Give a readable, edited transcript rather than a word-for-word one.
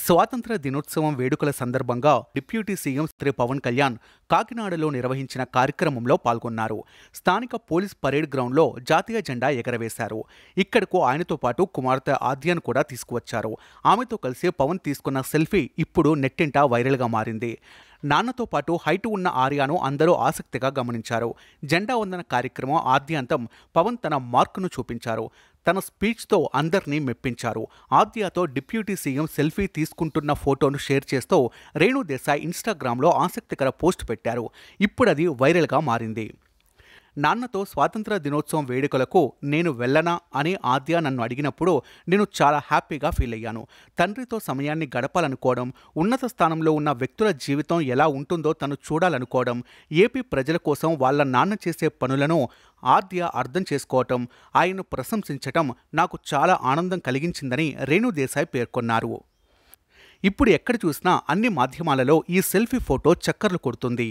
స్వాతంత్ర దినోత్సవం వేడుకల సందర్భంగా డిప్యూటీ సీఎం శ్రీ పవన్ కళ్యాణ్ కాకినాడలో నిర్వహించిన కార్యక్రమంలో పాల్గొన్నారు. స్థానిక పోలీస్ పరేడ్ గ్రౌండ్లో జాతీయ జెండా ఎగరవేశారు. ఇక్కడకు ఆయనతో పాటు కుమార్తె ఆద్యాను కూడా తీసుకువచ్చారు. ఆమెతో కలిసి పవన్ తీసుకున్న సెల్ఫీ ఇప్పుడు నెట్టింట వైరల్గా మారింది. నాన్నతో పాటు హైట్ ఉన్న ఆర్యాను అందరూ ఆసక్తిగా గమనించారు. జెండా వందన కార్యక్రమం ఆద్యాంతం పవన్ తన మార్కును చూపించారు. తన స్పీచ్తో అందరినీ మెప్పించారు. ఆద్యాతో డిప్యూటీ సీఎం సెల్ఫీ తీసుకుంటున్న ఫోటోను షేర్ చేస్తూ రేణు దేశాయ్ ఇన్స్టాగ్రామ్లో ఆసక్తికర పోస్ట్ పెట్టారు. ఇప్పుడది వైరల్గా మారింది. నాన్నతో స్వాతంత్ర దినోత్సవం వేడుకలకు నేను వెళ్ళనా అని ఆద్య నన్ను అడిగినప్పుడు నేను చాలా హ్యాపీగా ఫీల్ అయ్యాను. తండ్రితో సమయాన్ని గడపాలనుకోవడం, ఉన్నత స్థానంలో ఉన్న వ్యక్తుల జీవితం ఎలా ఉంటుందో తను చూడాలనుకోవడం, ఏపీ ప్రజల కోసం వాళ్ళ నాన్న చేసే పనులను ఆద్య అర్థం చేసుకోవటం, ఆయన్ను ప్రశంసించటం నాకు చాలా ఆనందం కలిగించిందని రేణు దేశాయ్ పేర్కొన్నారు. ఇప్పుడు ఎక్కడ చూసినా అన్ని మాధ్యమాలలో ఈ సెల్ఫీ ఫోటో చక్కర్లు కొడుతుంది.